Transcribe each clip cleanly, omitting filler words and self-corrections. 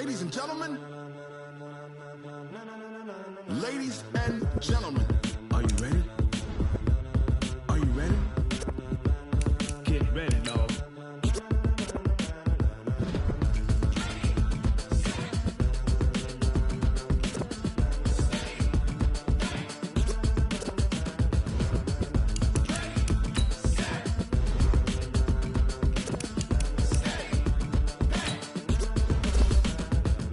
Ladies and gentlemen, ladies and gentlemen, are you ready? Are you ready? Get ready, dog.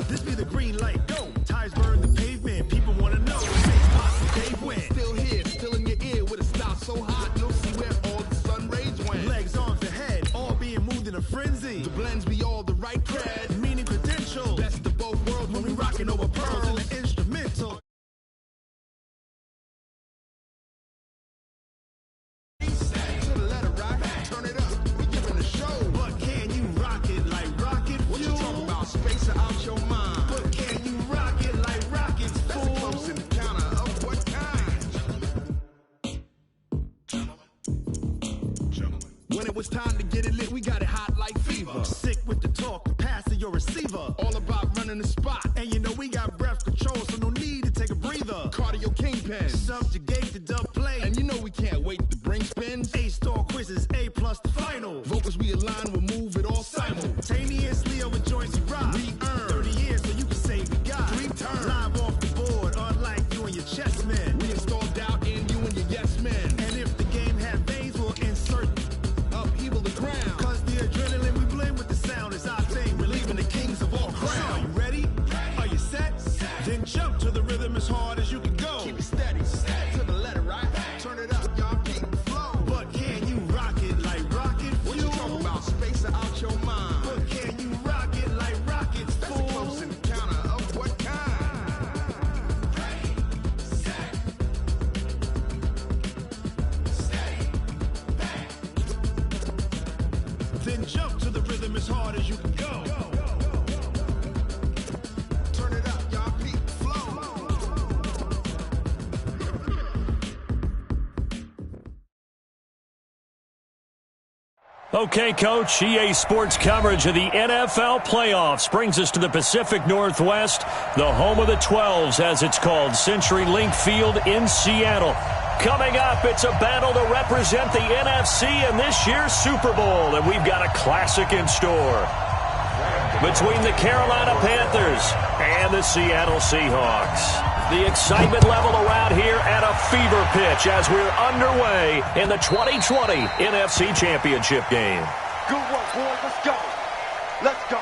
This be the green light, go. Tires burn the pavement, people wanna know. Saints posse, Dave went. Still here, still in your ear with a style so hot, you'll see where all the sun rays went. Legs, arms, ahead, all being moved in a frenzy. The blends be all the right cred, meaning credential. Best of both worlds when we rockin' over pearls in the instrumental. To the letter, right? Turn it up, we giving a show. But can you rock it like rocket fuel? What you talking about? Space or out your mind? But can you rock it like rockets, fool? That's a close encounter of what kind? When it was time to get it lit, we got it hot like fever. Sick with the talk, the pass to your receiver. All about running the spot. And you know we got breath control, so no need to take a breather. Cardio kingpin, subjugate the dub play. And you know we can't wait to bring spins. A-star quizzes, A+ the final. Vocals we align, we'll move it all simultaneously over joints we rock. We earn 30 years so you can say we got 3 turns. Live off the board, unlike you and your chess men. We install doubt in you and your yes men. And if the game had veins, we'll insert upheaval the ground. Cause the adrenaline we blend with the sound is our thing. We're leaving the kings of all crowns. So are you ready? Are you set? Then jump to the rhythm as hard as you can go. Keep it steady, to the letter, right? Turn it up, y'all keep the flow. But can you rock it like rocket fuel? What you talking about? Space or out your mind? But can you rock it like rockets, fool? That's a close encounter of what kind? Then jump to the rhythm as hard as you can go. Turn it up, y'all keep the flow. Okay, Coach, EA Sports coverage of the NFL playoffs brings us to the Pacific Northwest, the home of the 12s, as it's called, CenturyLink Field in Seattle. Coming up, it's a battle to represent the NFC in this year's Super Bowl, and we've got a classic in store between the Carolina Panthers and the Seattle Seahawks. The excitement level around here at a fever pitch as we're underway in the 2020 NFC Championship game. Good work, boys. Let's go. Let's go.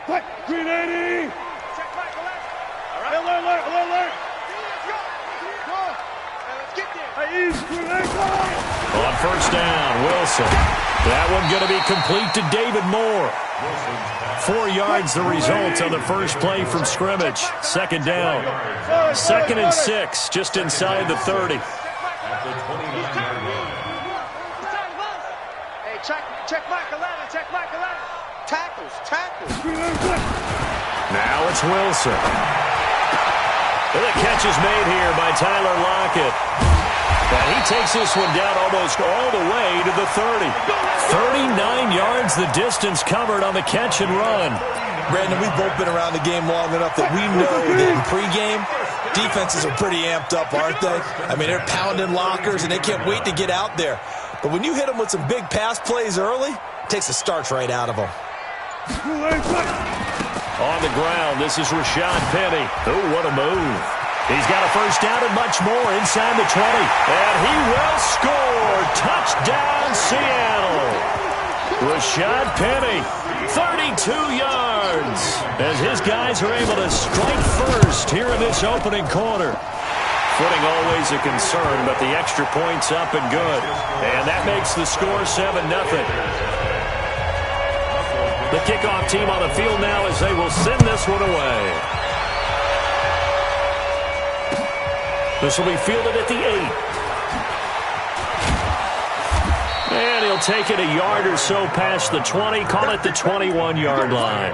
What? Green 80! Check Michael left. All right. Alert. Let's go. Let's get there. Hey, East, Green 80. On first down, Wilson. That one going to be complete to David Moore. 4 yards the result on the first play from scrimmage. Second down. 2nd and 6, just inside the 30. Hey, check Michael Allen. Check Michael Allen. Tackles. Now it's Wilson. And the catch is made here by Tyler Lockett. And he takes this one down almost all the way to the 30. 39 yards the distance covered on the catch and run. Brandon, we've both been around the game long enough that we know that in pregame, defenses are pretty amped up, aren't they? I mean, they're pounding lockers, and they can't wait to get out there. But when you hit them with some big pass plays early, it takes the starch right out of them. On the ground, this is Rashad Penny. Oh, what a move. He's got a first down and much more inside the 20. And he will score. Touchdown, Seattle. Rashad Penny, 32 yards. As his guys are able to strike first here in this opening quarter. Footing always a concern, but the extra point's up and good. And that makes the score 7-0. The kickoff team on the field now as they will send this one away. This will be fielded at the 8. And he'll take it a yard or so past the 20, call it the 21-yard line.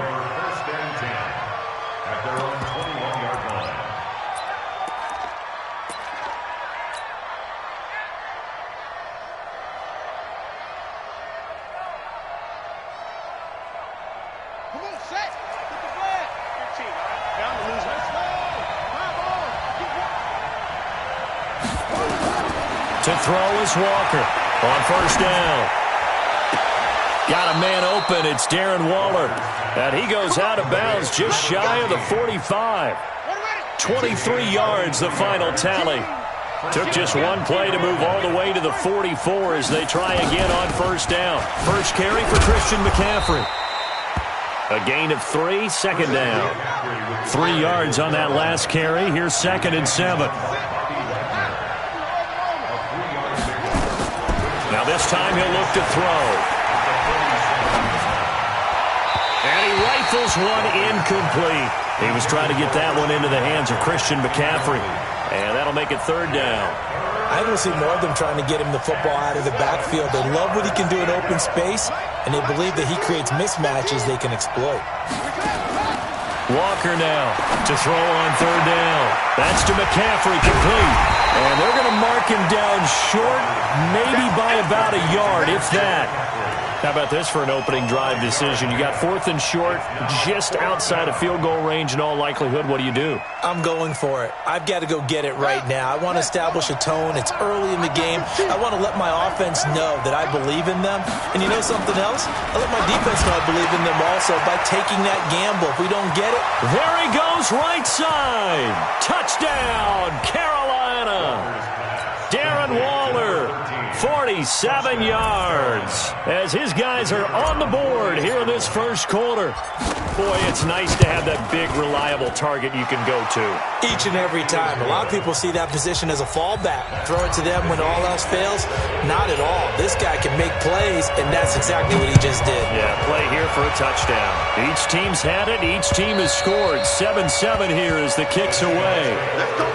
To throw is Walker on first down. Got a man open. It's Darren Waller. And he goes out of bounds just shy of the 45. 23 yards, the final tally. Took just one play to move all the way to the 44 as they try again on first down. First carry for Christian McCaffrey. A gain of 3, second down. 3 yards on that last carry. Here's 2nd and 7. Now this time he'll look to throw. And he rifles one incomplete. He was trying to get that one into the hands of Christian McCaffrey. And that'll make it 3rd down. I don't see more of them trying to get him the football out of the backfield. They love what he can do in open space, and they believe that he creates mismatches they can exploit. Walker now to throw on 3rd down. That's to McCaffrey, complete. And they're going to mark him down short, maybe by about a yard, if that. How about this for an opening drive decision? You got 4th and short, just outside of field goal range in all likelihood. What do you do? I'm going for it. I've got to go get it right now. I want to establish a tone. It's early in the game. I want to let my offense know that I believe in them. And you know something else? I let my defense know I believe in them also by taking that gamble. If we don't get it, there he goes, right side. Touchdown, Carolina. Darren Waller, 47 yards, as his guys are on the board here in this first quarter. Boy, it's nice to have that big, reliable target you can go to. Each and every time. A lot of people see that position as a fallback. Throw it to them when all else fails. Not at all. This guy can make plays, and that's exactly what he just did. Yeah, play here for a touchdown. Each team's had it. Each team has scored. 7-7 here as the kick's away. Let's go.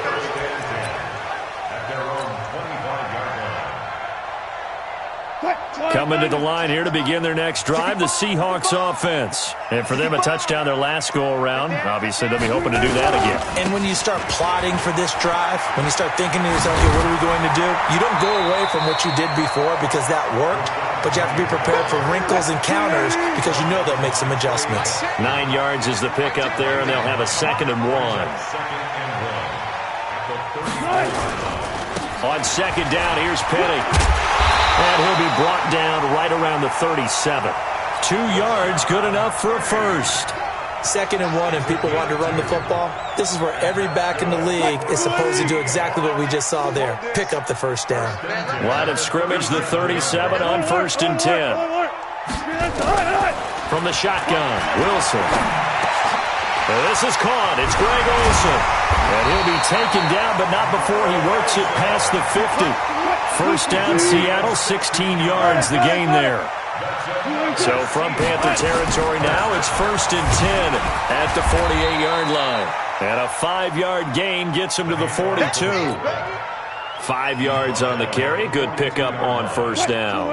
Coming to the line here to begin their next drive, the Seahawks offense. And for them, a touchdown their last go-around. Obviously, they'll be hoping to do that again. And when you start plotting for this drive, when you start thinking to yourself, okay, what are we going to do? You don't go away from what you did before because that worked, but you have to be prepared for wrinkles and counters because you know they'll make some adjustments. 9 yards is the pick up there, and they'll have a 2nd and 1. On 2nd down, here's Penny. And he'll be brought down right around the 37. 2 yards, good enough for a first. 2nd and 1, and people want to run the football. This is where every back in the league is supposed to do exactly what we just saw there. Pick up the first down. Line of scrimmage, the 37 on 1st and 10. From the shotgun, Wilson. This is caught. It's Greg Olsen. And he'll be taken down, but not before he works it past the 50. First down, Seattle, 16 yards, the gain there. So from Panther territory now, it's 1st and 10 at the 48-yard line. And a 5-yard gain gets him to the 42. 5 yards on the carry. Good pickup on first down.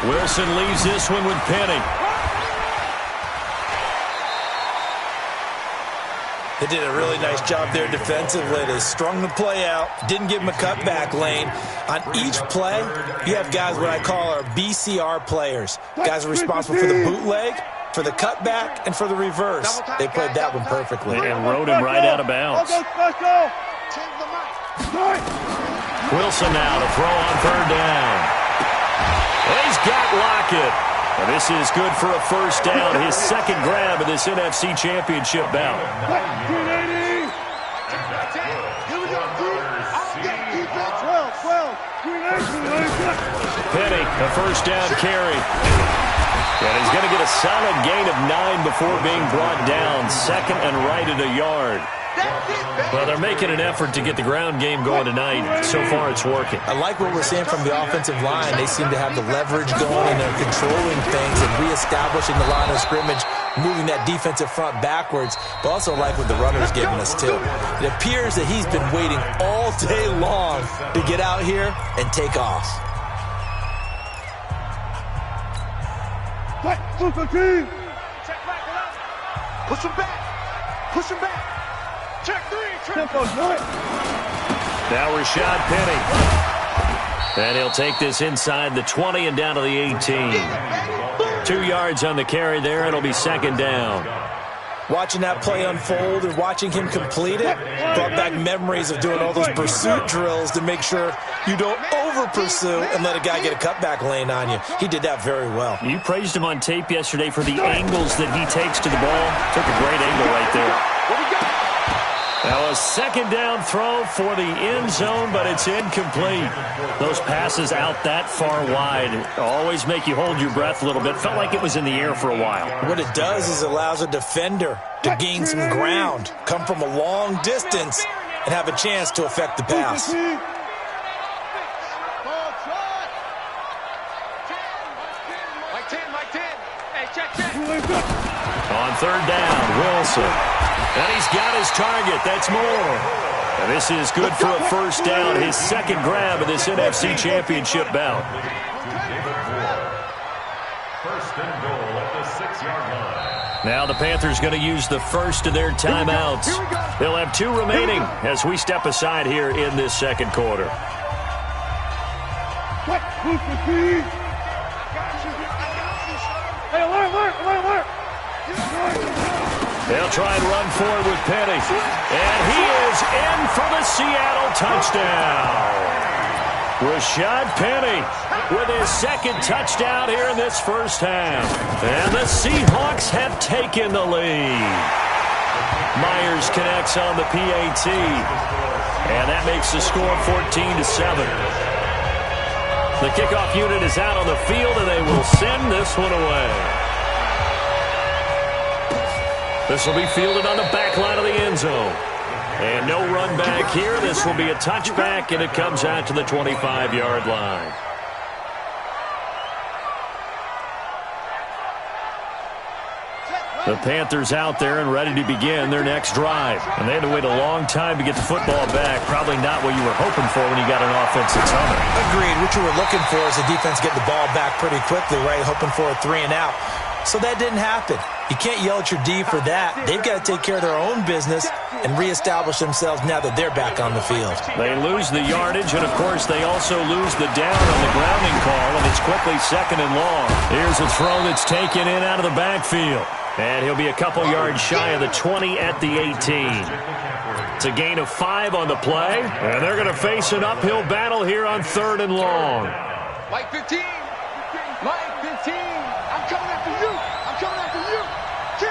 Wilson leaves this one with Penny. They did a really nice job there defensively. They strung the play out, didn't give him a cutback lane. On each play, you have guys what I call our BCR players. Guys are responsible for the bootleg, for the cutback, and for the reverse. They played that one perfectly. And rode him right out of bounds. Wilson now to throw on 3rd down. He's got Lockett. And this is good for a first down, his 2nd grab of this NFC Championship bout. Penny, a first down carry. And he's going to get a solid gain of 9 before being brought down. 2nd and right at a yard. Well, they're making an effort to get the ground game going tonight. So far, it's working. I like what we're seeing from the offensive line. They seem to have the leverage going, and they're controlling things and reestablishing the line of scrimmage, moving that defensive front backwards, but also like what the runner's giving us, too. It appears that he's been waiting all day long to get out here and take off. Push him back. Push him back. Check 3. Now Rashad Penny. And he'll take this inside the 20 and down to the 18. 2 yards on the carry there. It'll be second down. Watching that play unfold and watching him complete it brought back memories of doing all those pursuit drills to make sure you don't over-pursue and let a guy get a cutback lane on you. He did that very well. You praised him on tape yesterday for the angles that he takes to the ball. Took a great angle right there. Now a second down throw for the end zone, but it's incomplete. Those passes out that far wide always make you hold your breath a little bit. Felt like it was in the air for a while. What it does is it allows a defender to gain some ground, come from a long distance, and have a chance to affect the pass. Mike 10. Hey, check. On third down, Wilson. And he's got his target. That's more. And this is good for a first down. His second grab of this NFC Championship bout. First and goal at the 6-yard line. Now the Panthers going to use the first of their timeouts. They'll have 2 remaining as we step aside here in this second quarter. Hey, alert. They'll try and run forward with Penny. And he is in for the Seattle touchdown. Rashad Penny with his second touchdown here in this first half. And the Seahawks have taken the lead. Myers connects on the PAT. And that makes the score 14-7. The kickoff unit is out on the field, and they will send this one away. This will be fielded on the back line of the end zone. And no run back here. This will be a touchback, and it comes out to the 25-yard line. The Panthers out there and ready to begin their next drive. And they had to wait a long time to get the football back. Probably not what you were hoping for when you got an offense that's humming. Agreed. What you were looking for is the defense get the ball back pretty quickly, right? Hoping for a 3 and out. So that didn't happen. You can't yell at your D for that. They've got to take care of their own business and reestablish themselves now that they're back on the field. They lose the yardage, and, of course, they also lose the down on the grounding call, and it's quickly second and long. Here's a throw that's taken in out of the backfield. And he'll be a couple yards shy of the 20 at the 18. It's a gain of 5 on the play, and they're going to face an uphill battle here on third and long. Mike 15. Mike 15. I'm coming after you. I'm coming after you. Kill.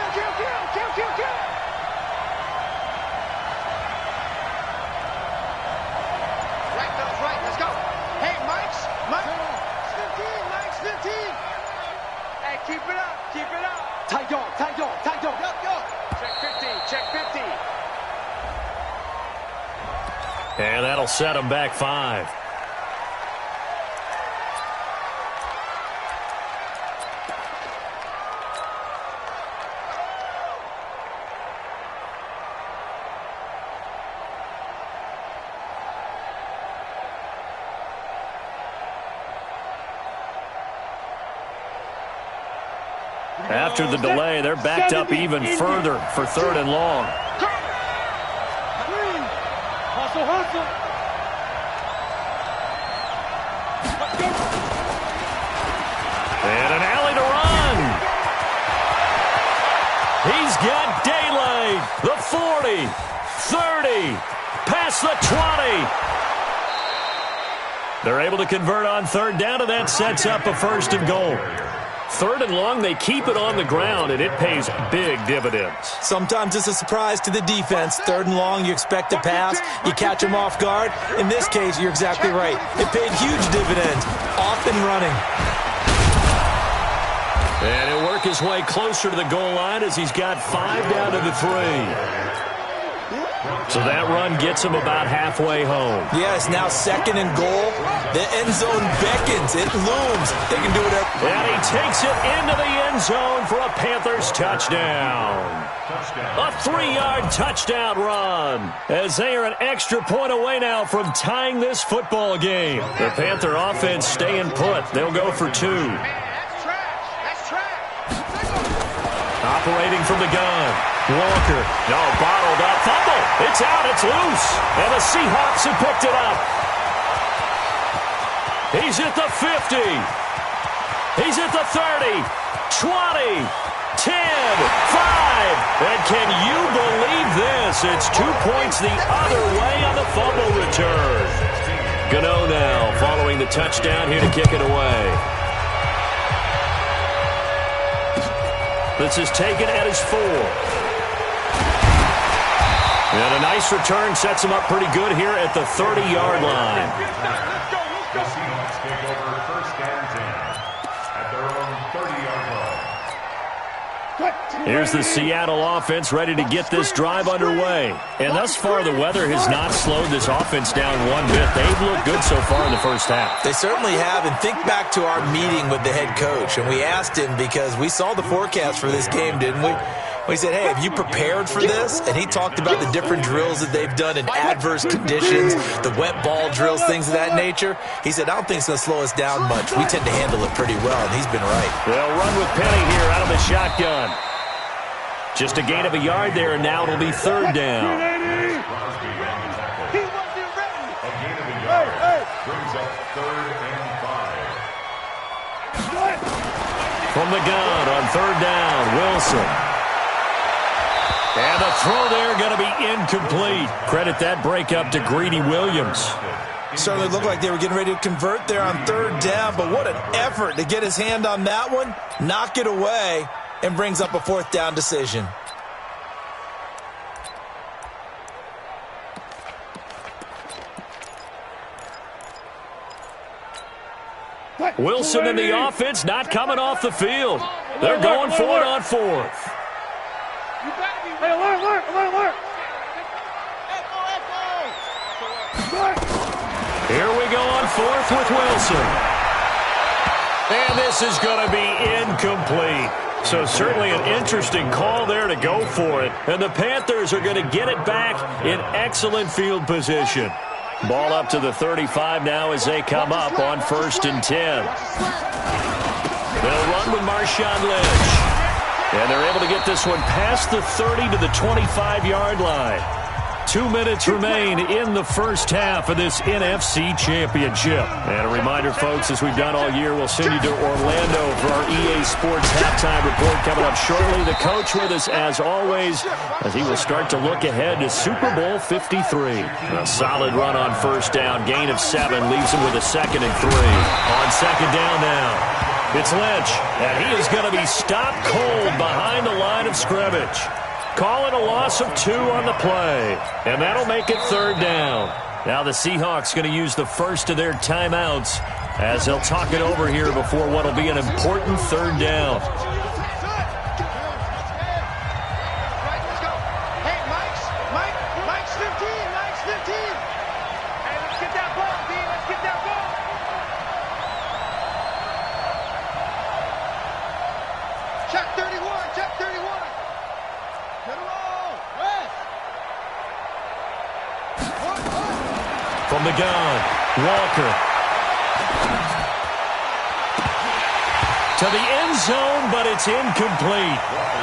Right, fellas, right. Let's go. Hey, Mike's 15. Hey, keep it up. Tight dog. Yo. Check 50. And that'll set them back 5. After the delay, they're backed up even further for third and long. Hustle. And an alley to run. He's got daylight. The 40, 30, past the 20. They're able to convert on third down, and that sets up a first and goal. Third and long, they keep it on the ground, and it pays big dividends. Sometimes it's a surprise to the defense. Third and long, you expect to pass. You catch them off guard. In this case, you're exactly right. It paid huge dividends. Off and running. And he'll work his way closer to the goal line as he's got 5 down to the 3. So that run gets him about halfway home. Yeah, it's now 2nd and goal. The end zone beckons. It looms. They can do whatever. And he takes it into the end zone for a Panthers touchdown. A 3-yard touchdown run, as they are an extra point away now from tying this football game. The Panther offense staying put. They'll go for 2. Operating from the gun. Walker. No, bottled up. Fumble. It's out. It's loose. And the Seahawks have picked it up. He's at the 50. He's at the 30. 20. 10, 5, and can you believe this? It's 2 points the other way on the fumble return. Gano now following the touchdown here to kick it away. This is taken at his 4. And a nice return sets him up pretty good here at the 30-yard line. The Seahawks take over 1st and 10 at their own 30-yard line. Here's the Seattle offense ready to get this drive underway. And thus far, the weather has not slowed this offense down one bit. They've looked good so far in the first half. They certainly have. And think back to our meeting with the head coach. And we asked him because we saw the forecast for this game, didn't we? We said, hey, have you prepared for this? And he talked about the different drills that they've done in adverse conditions, the wet ball drills, things of that nature. He said, I don't think it's going to slow us down much. We tend to handle it pretty well, and he's been right. They'll run with Penny here out of the shotgun. Just a gain of a yard there, and now it'll be 3rd down. A gain of a yard brings up 3rd and 5. From the gun on 3rd down, Wilson. And the throw there going to be incomplete. Credit that breakup to Greedy Williams. Certainly looked like they were getting ready to convert there on 3rd down, but what an effort to get his hand on that one, knock it away, and brings up a 4th down decision. Wilson and the offense not coming off the field. They're going for it on 4th. Hey, alert. Here we go on 4th with Wilson. And this is going to be incomplete. So certainly an interesting call there to go for it. And the Panthers are going to get it back in excellent field position. Ball up to the 35 now as they come up on 1st and 10. They'll run with Marshawn Lynch. And they're able to get this one past the 30 to the 25-yard line. 2 minutes remain in the first half of this NFC Championship. And a reminder, folks, as we've done all year, we'll send you to Orlando for our EA Sports halftime report coming up shortly. The coach with us, as always, as he will start to look ahead to Super Bowl 53. A solid run on 1st down. Gain of 7 leaves him with a 2nd and 3. On 2nd down now, it's Lynch, and he is going to be stopped cold behind the line of scrimmage. Call it a loss of 2 on the play, and that'll make it 3rd down. Now the Seahawks going to use the first of their timeouts as they'll talk it over here before what will be an important 3rd down. Mike's 15. Hey, let's get that ball, D. Let's get that ball. Check 31. From the gun, Walker. To the end zone, but it's incomplete.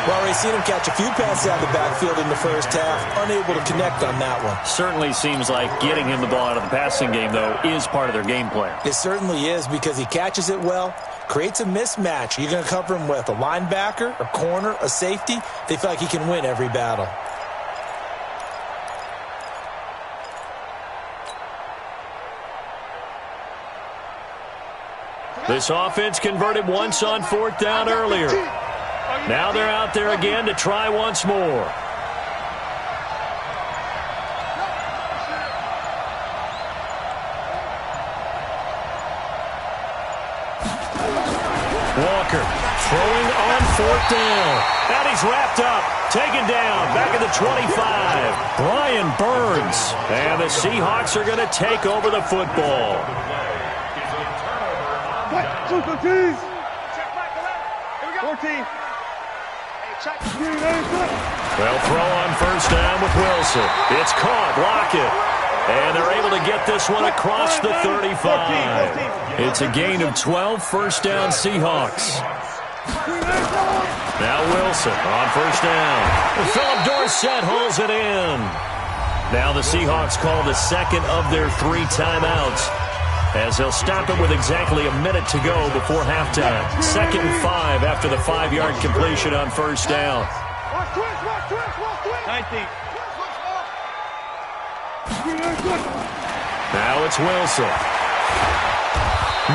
Well, we've seen him catch a few passes out of the backfield in the first half, unable to connect on that one. Certainly seems like getting him the ball out of the passing game, though, is part of their game plan. It certainly is because he catches it well, creates a mismatch. You're going to cover him with a linebacker, a corner, a safety. They feel like he can win every battle. This offense converted once on 4th down earlier. Now they're out there again to try once more. Walker throwing on 4th down. And he's wrapped up. Taken down. Back at the 25. Brian Burns. And the Seahawks are going to take over the football. They'll throw on 1st down with Wilson. It's caught. Lockett. And they're able to get this one across the 35. It's a gain of 12, 1st down Seahawks. Now Wilson on 1st down. Philip Dorsett holds it in. Now the Seahawks call the 2nd of their 3 timeouts, as they'll stop it with exactly a minute to go before halftime. 2nd and 5 after the 5-yard completion on 1st down. 19. Now it's Wilson.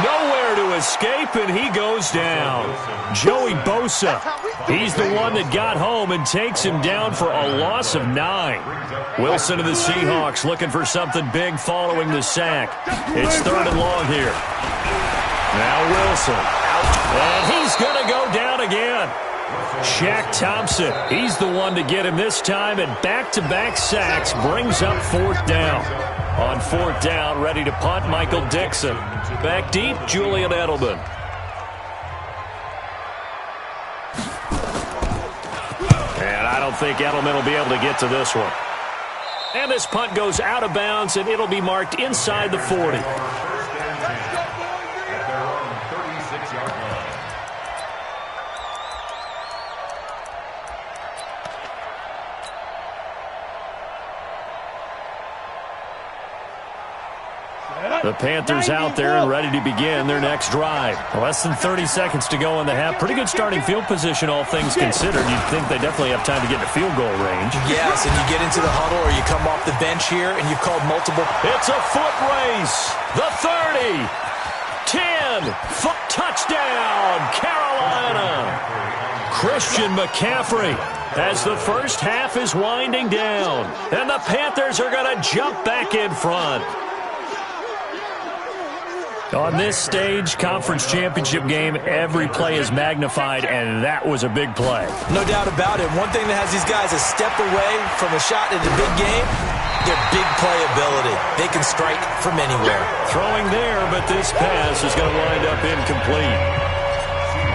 Nowhere to escape, and he goes down. Joey Bosa. He's the one that got home and takes him down for a loss of 9. Wilson and the Seahawks looking for something big following the sack. It's 3rd and long here. Now Wilson. And he's going to go down again. Shaq Thompson, he's the one to get him this time, and back-to-back sacks brings up 4th down. On 4th down, ready to punt, Michael Dixon. Back deep, Julian Edelman. And I don't think Edelman will be able to get to this one. And this punt goes out of bounds, and it'll be marked inside the 40. The Panthers out there and ready to begin their next drive. Less than 30 seconds to go in the half. Pretty good starting field position, all things considered. You'd think they definitely have time to get to field goal range. Yes, and you get into the huddle or you come off the bench here and you've called multiple. It's a foot race. The 30. 10. Foot touchdown, Carolina. Christian McCaffrey as the first half is winding down. And the Panthers are going to jump back in front. On this stage, conference championship game, every play is magnified, and that was a big play. No doubt about it. One thing that has these guys a step away from a shot in the big game, their big playability. They can strike from anywhere. Throwing there, but this pass is going to wind up incomplete.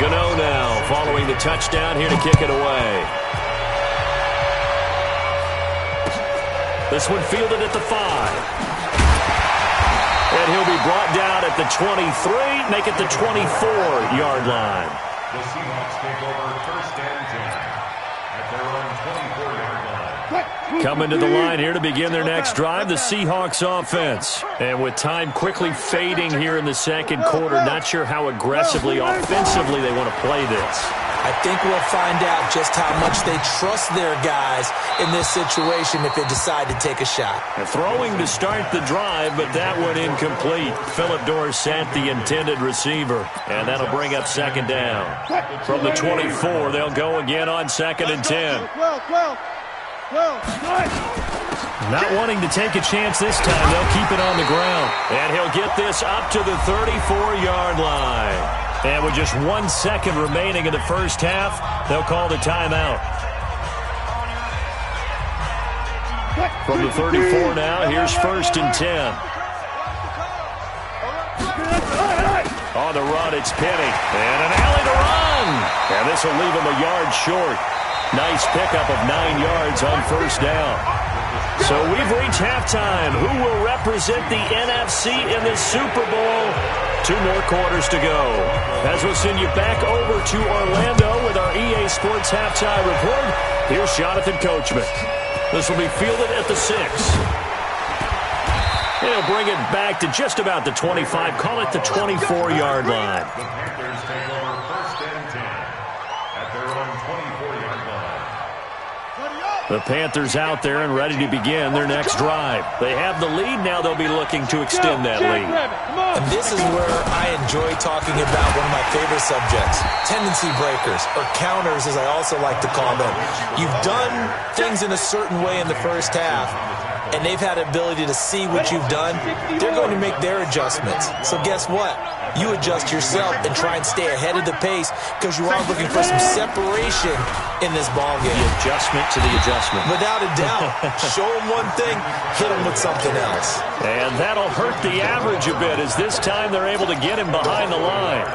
Gano now following the touchdown here to kick it away. This one fielded at the 5. And he'll be brought down at the 23, make it the 24-yard line. The Seahawks take over 1st and 10 at their own 24-yard line. Coming to the line here to begin their next drive, the Seahawks offense. And with time quickly fading here in the 2nd quarter, not sure how aggressively, offensively they want to play this. I think we'll find out just how much they trust their guys in this situation if they decide to take a shot. Throwing to start the drive, but that one incomplete. Philip Dorsett, the intended receiver. And that'll bring up 2nd down. From the 24, they'll go again on 2nd and 10. Not wanting to take a chance this time, they'll keep it on the ground. And he'll get this up to the 34-yard line. And with just 1 second remaining in the first half, they'll call the timeout. From the 34 now, here's 1st and 10. On the run, it's Penny. And an alley to run. And this will leave him a yard short. Nice pickup of 9 yards on 1st down. So we've reached halftime. Who will represent the NFC in the Super Bowl? 2 more quarters to go. As we'll send you back over to Orlando with our EA Sports Halftime Report, here's Jonathan Coachman. This will be fielded at the 6. He'll bring it back to just about the 25. Call it the 24-yard line. The Panthers take over 1st and 10 at their own 24-yard line. The Panthers out there and ready to begin their next drive. They have the lead. Now they'll be looking to extend that lead. And this is where I enjoy talking about one of my favorite subjects, tendency breakers, or counters as I also like to call them. You've done things in a certain way in the first half, and they've had the ability to see what you've done. They're going to make their adjustments. So guess what? you adjust yourself and try and stay ahead of the pace because you are looking for some separation in this ball game. The adjustment to the adjustment. Without a doubt. Show them one thing, hit them with something else. And that'll hurt the average a bit as this time they're able to get him behind the line.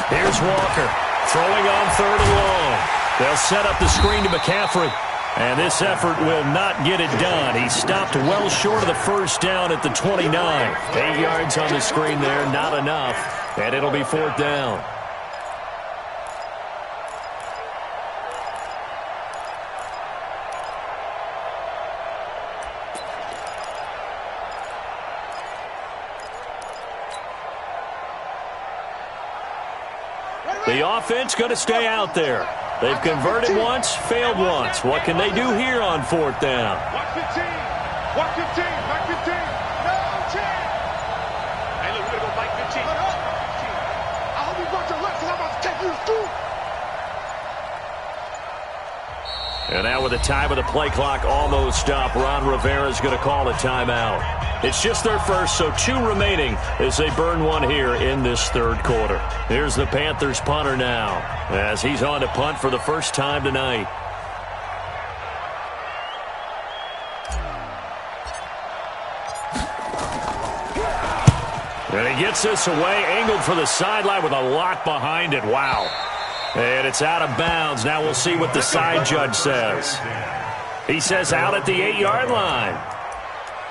Here's Walker throwing on 3rd and long. They'll set up the screen to McCaffrey. And this effort will not get it done. He stopped well short of the first down at the 29. 8 yards on the screen there, not enough. And it'll be 4th down. The offense going to stay out there. They've converted once, failed once. What can they do here on 4th down? Watch 15. Watch 15. Back 15. No chance. Hey, look, we're going to go back 15. I hope you watch your left because I'm about to take you to school. And now with the time of the play clock almost stopped, Ron Rivera's going to call a timeout. It's just their first, so 2 remaining as they burn one here in this 3rd quarter. Here's the Panthers punter now as he's on to punt for the first time tonight. And he gets this away, angled for the sideline with a lot behind it. Wow. And it's out of bounds. Now we'll see what the side judge says. He says out at the 8-yard line.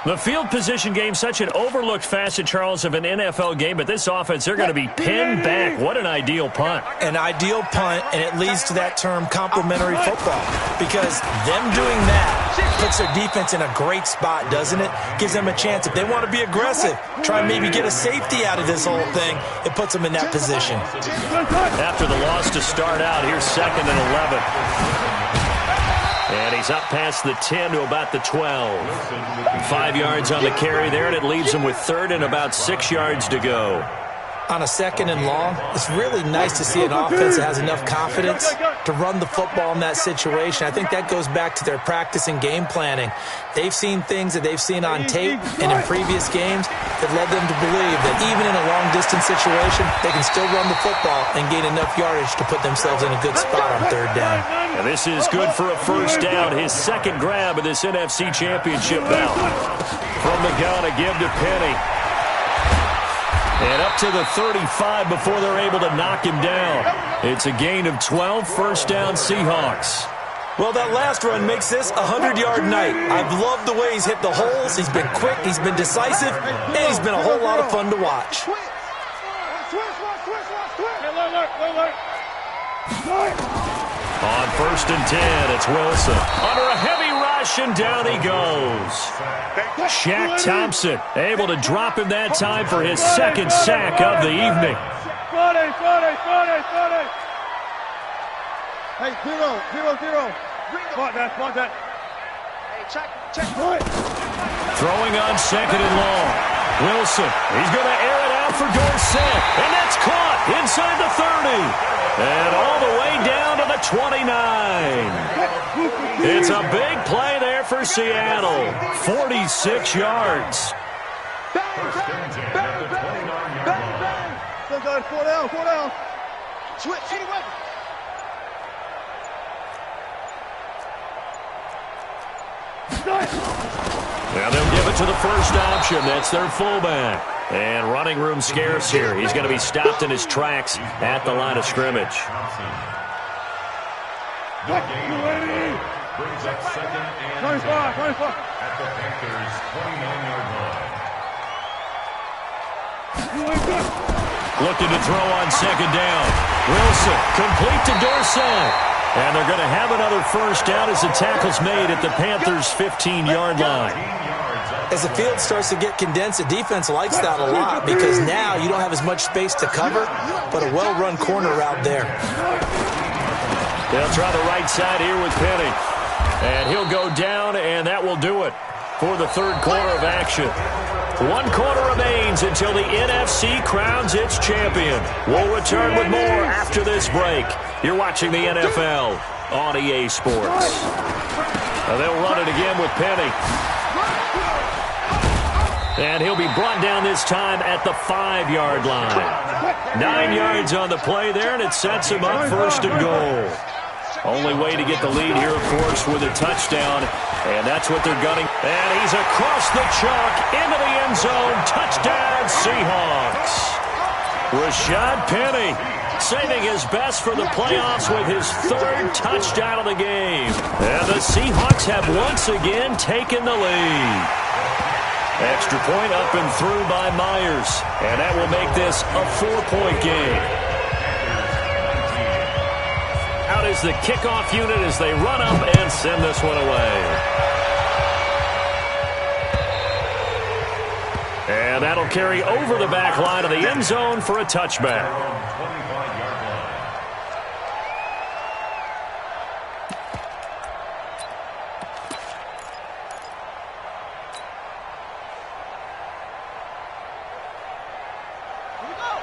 The field position game, such an overlooked facet, Charles, of an NFL game, but this offense, they're going to be pinned back. What an ideal punt. An ideal punt, and it leads to that term complementary football, because them doing that puts their defense in a great spot, doesn't it? Gives them a chance. If they want to be aggressive, try and maybe get a safety out of this whole thing, it puts them in that position. After the loss to start out, here's 2nd and 11. And he's up past the 10 to about the 12. 5 yards on the carry there, and it leaves him with 3rd and about 6 yards to go. On a 2nd and long, it's really nice to see an offense that has enough confidence to run the football in that situation. I think that goes back to their practice and game planning. They've seen things that they've seen on tape and in previous games that led them to believe that even in a long-distance situation, they can still run the football and gain enough yardage to put themselves in a good spot on 3rd down. And this is good for a first down, his 2nd grab of this NFC Championship bout. From the gun, a give to Penny. And up to the 35 before they're able to knock him down. It's a gain of 12, first down Seahawks. Well, that last run makes this a 100-yard night. I've loved the way he's hit the holes. He's been quick, he's been decisive, and he's been a whole lot of fun to watch. On 1st and 10, it's Wilson. Under a heavy rush, and down he goes. Shaq Thompson able to drop him that time for his 2nd sack of the evening. Hey, 0-0-0. Spot that. Hey, check. Throwing on 2nd and long. Wilson, he's going to air it out for Dorsett. And that's caught inside the 30. And all the way down to the 29. It's a big play there for Seattle. 46 yards. Bang. 4 down. Switch. Now they'll give it to the first option. That's their fullback. And running room scarce here. He's going to be stopped in his tracks at the line of scrimmage. Brings up 2nd and 10 at the Panthers' 29-yard line. Looking to throw on 2nd down. Wilson, complete to Dorsett. And they're going to have another first down as the tackle's made at the Panthers' 15-yard line. As the field starts to get condensed, the defense likes that a lot because now you don't have as much space to cover, but a well-run corner route there. They'll try the right side here with Penny. And he'll go down, and that will do it for the 3rd quarter of action. 1 quarter remains until the NFC crowns its champion. We'll return with more after this break. You're watching the NFL on EA Sports. They'll run it again with Penny. And he'll be brought down this time at the 5-yard line. 9 yards on the play there, and it sets him up 1st and goal. Only way to get the lead here, of course, with a touchdown. And that's what they're gunning. And he's across the chalk into the end zone. Touchdown, Seahawks. Rashad Penny saving his best for the playoffs with his 3rd touchdown of the game. And the Seahawks have once again taken the lead. Extra point up and through by Myers. And that will make this a 4-point game. Out is the kickoff unit as they run up and send this one away. And that'll carry over the back line of the end zone for a touchback.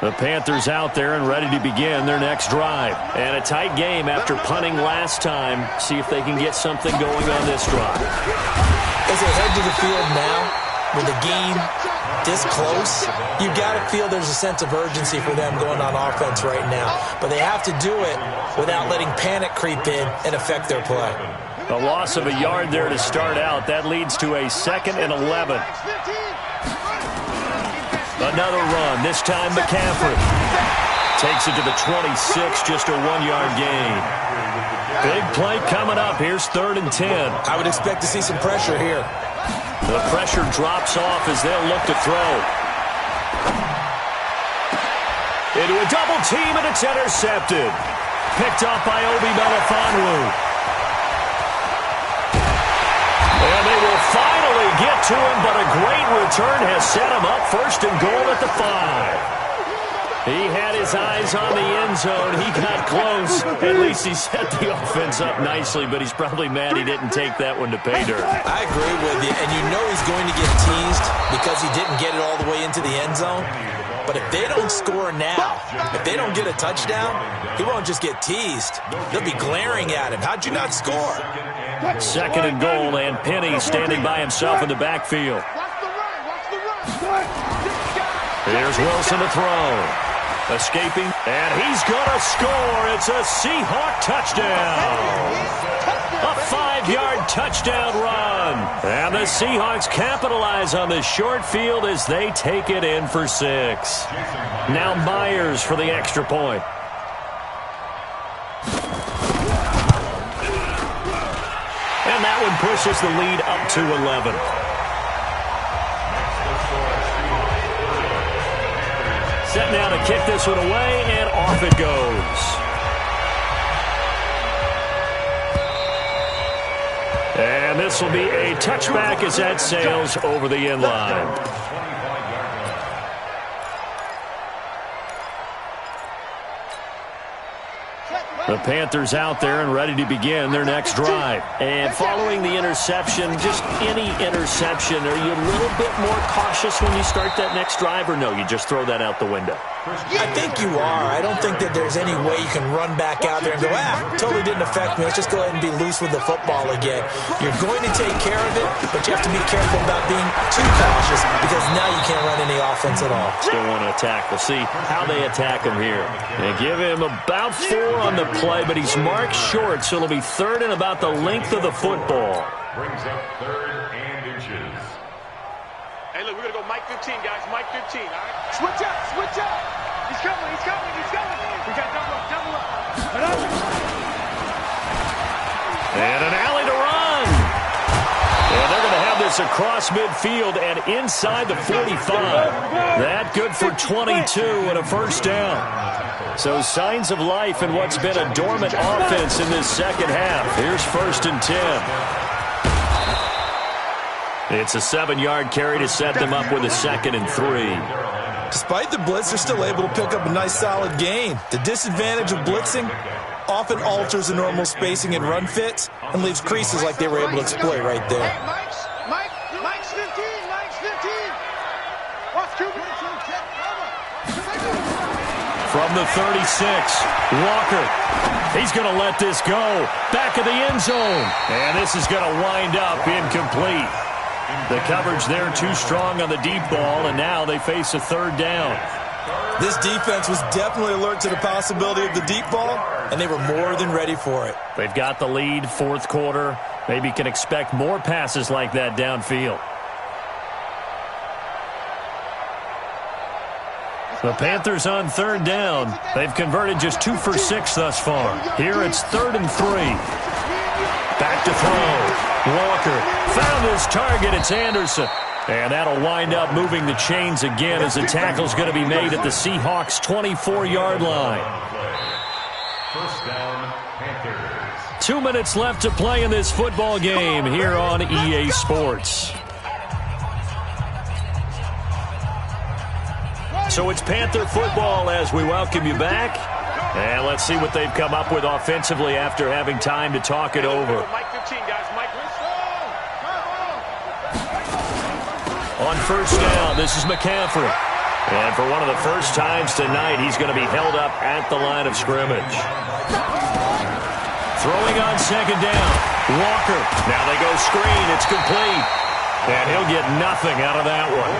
The Panthers out there and ready to begin their next drive. And a tight game after punting last time. See if they can get something going on this drive. As they head to the field now, with the game this close, you've got to feel there's a sense of urgency for them going on offense right now. But they have to do it without letting panic creep in and affect their play. A loss of a yard there to start out. That leads to a 2nd and 11. Another run, this time McCaffrey. Takes it to the 26, just a 1-yard gain. Big play coming up. Here's 3rd and 10. I would expect to see some pressure here. The pressure drops off as they'll look to throw. Into a double team, and it's intercepted. Picked up by Obi Melifonwu. And they will finally get to him, but a great return has set him up 1st and goal at the 5. He had his eyes on the end zone. He got close. At least he set the offense up nicely, but he's probably mad he didn't take that one to pay dirt. I agree with you, and you know he's going to get teased because he didn't get it all the way into the end zone. But if they don't score now, if they don't get a touchdown, he won't just get teased. They'll be glaring at him. How'd you not score? 2nd and goal, and Penny standing by himself in the backfield. Here's Wilson to throw. Escaping, and he's going to score. It's a Seahawk touchdown. A 5-yard touchdown run. And the Seahawks capitalize on this short field as they take it in for 6. Now Myers for the extra point. And that one pushes the lead up to 11. Set now to kick this one away, and off it goes. And this will be a touchback as that sails over the end line. The Panthers out there and ready to begin their next drive. And following the interception, just any interception, are you a little bit more cautious when you start that next drive, or no, you just throw that out the window? I think you are. I don't think that there's any way you can run back out there and go, totally didn't affect me. Let's just go ahead and be loose with the football again. You're going to take care of it, but you have to be careful about being too cautious because now you can't run any offense at all. Still want to attack. We'll see how they attack him here. They give him about 4 on the play, but he's marked short, so it'll be 3rd and about the length of the football. Brings up 3rd and inches. Hey, look, we're going to go Mike 15, guys. Mike 15, all right? Switch up, switch up. He's coming, he's coming, he's coming. We got double up, double up. And an alley to run. And they're going to have this across midfield and inside the 45. That good for 22 and a 1st down. So signs of life in what's been a dormant offense in this second half. Here's 1st and 10. It's a 7-yard carry to set them up with a 2nd and 3. Despite the blitz, they're still able to pick up a nice solid gain. The disadvantage of blitzing often alters the normal spacing and run fits and leaves creases like they were able to exploit right there. Mike's 15, Mike's 15. from the 36. Walker. He's going to let this go. Back of the end zone. And this is going to wind up incomplete. The coverage there too strong on the deep ball, and now they face a third down. This defense was definitely alert to the possibility of the deep ball, and they were more than ready for it. They've got the lead, fourth quarter. Maybe can expect more passes like that downfield. The Panthers on third down. They've converted just 2 for 6 thus far. Here it's 3rd and 3. Back to throw. Walker found his target. It's Anderson. And that'll wind up moving the chains again as the tackle's going to be made at the Seahawks' 24-yard line. First down, Panthers. 2 minutes left to play in this football game here on EA Sports. So it's Panther football as we welcome you back. And let's see what they've come up with offensively after having time to talk it over. On first down, this is McCaffrey. And for one of the first times tonight, he's going to be held up at the line of scrimmage. Throwing on second down. Walker. Now they go screen. It's complete. And he'll get nothing out of that one.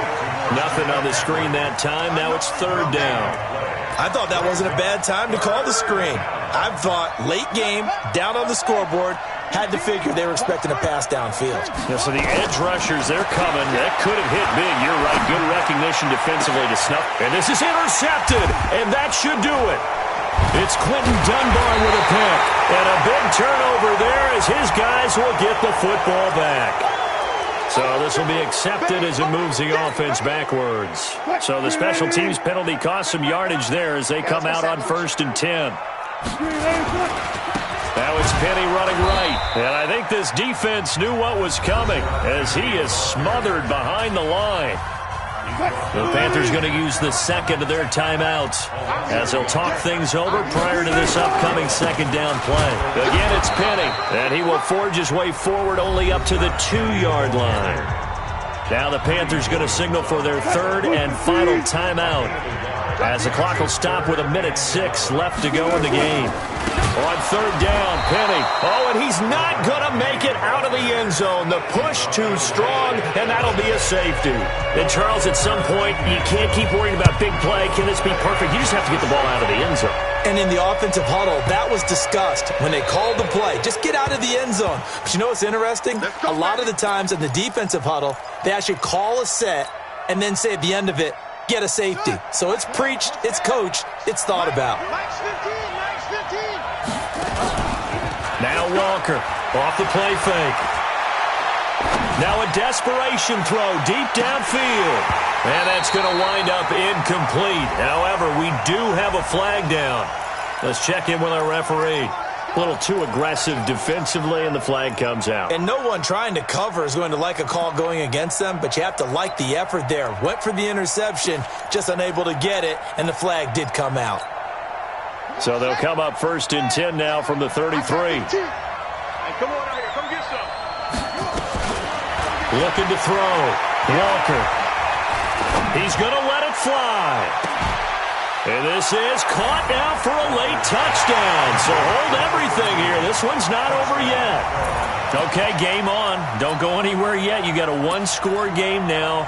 Nothing on the screen that time. Now it's third down. I thought that wasn't a bad time to call the screen. I thought late game, down on the scoreboard, had to figure they were expecting a pass downfield. Yeah, so the edge rushers, they're coming. That could have hit big. You're right. Good recognition defensively to snuff. And this is intercepted, and that should do it. It's Quentin Dunbar with a pick. And a big turnover there as his guys will get the football back. So this will be accepted as it moves the offense backwards. So the special teams penalty cost some yardage there as they come out on 1st and 10. Now it's Penny running right. And I think this defense knew what was coming as he is smothered behind the line. The Panthers going to use the second of their timeouts as they'll talk things over prior to this upcoming second down play. Again, it's Penny, and he will forge his way forward only up to the 2-yard line. Now the Panthers going to signal for their third and final timeout as the clock will stop with 1:06 left to go in the game. On third down, Penny. Oh, and he's not going to make it out of the end zone. The push too strong, and that'll be a safety. And, Charles, at some point, you can't keep worrying about big play. Can this be perfect? You just have to get the ball out of the end zone. And in the offensive huddle, that was discussed when they called the play. Just get out of the end zone. But you know what's interesting? A lot of the times in the defensive huddle, they actually call a set and then say at the end of it, get a safety. So it's preached, it's coached, it's thought about. Now Walker off the play fake. Now a desperation throw deep downfield. And that's going to wind up incomplete. However, we do have a flag down. Let's check in with our referee. A little too aggressive defensively, and the flag comes out. And no one trying to cover is going to like a call going against them, but you have to like the effort there. Went for the interception, just unable to get it, and the flag did come out. So they'll come up 1st and 10 now from the 33. Hey, come on out here. Come get some. Looking to throw. Walker. He's going to let it fly. And this is caught now for a late touchdown. So hold everything here. This one's not over yet. Okay, game on. Don't go anywhere yet. You got a one-score game now.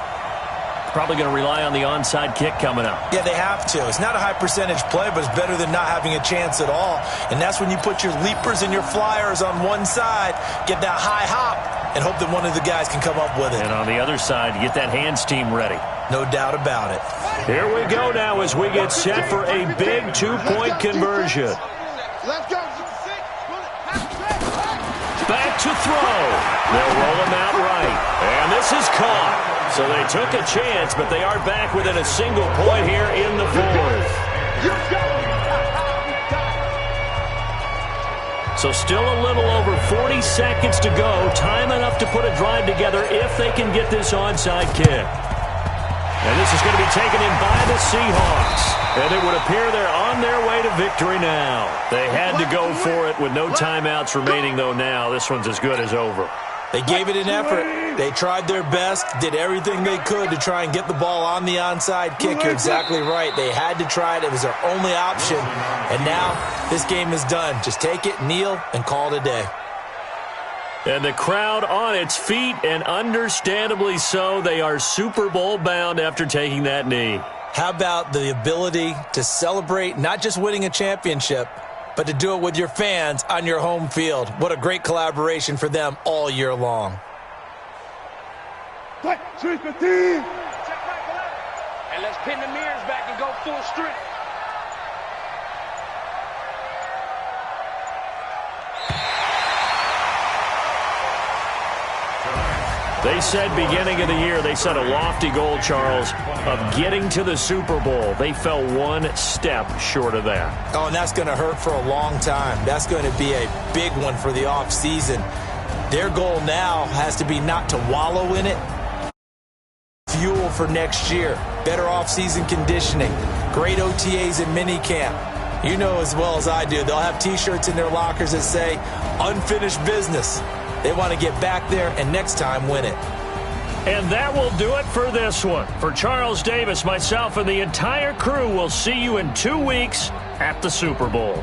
Probably going to rely on the onside kick coming up. Yeah, they have to. It's not a high-percentage play, but it's better than not having a chance at all. And that's when you put your leapers and your flyers on one side, get that high hop, and hope that one of the guys can come up with it. And on the other side, get that hands team ready. No doubt about it. Here we go now as we get set for a big two-point conversion. Let's go. Back to throw. They'll roll him out right. And this is caught. So they took a chance, but they are back within a single point here in the fourth. So still a little over 40 seconds to go. Time enough to put a drive together if they can get this onside kick. And this is going to be taken in by the Seahawks. And it would appear they're on their way to victory now. They had to go for it with no timeouts remaining, though, now. This one's as good as over. They gave it an effort. They tried their best, did everything they could to try and get the ball on the onside kick. You're exactly right. They had to try it. It was their only option. And now this game is done. Just take it, kneel, and call it a day. And the crowd on its feet, and understandably so. They are Super Bowl bound after taking that knee. How about the ability to celebrate not just winning a championship, but to do it with your fans on your home field? What a great collaboration for them all year long. Fight, 315. And let's pin the mirrors back and go full strength. They said beginning of the year, they set a lofty goal, Charles, of getting to the Super Bowl. They fell one step short of that. Oh, and that's going to hurt for a long time. That's going to be a big one for the offseason. Their goal now has to be not to wallow in it. Fuel for next year. Better offseason conditioning. Great OTAs and minicamp. You know as well as I do, they'll have T-shirts in their lockers that say, unfinished business. They want to get back there and next time win it. And that will do it for this one. For Charles Davis, myself, and the entire crew, we'll see you in 2 weeks at the Super Bowl.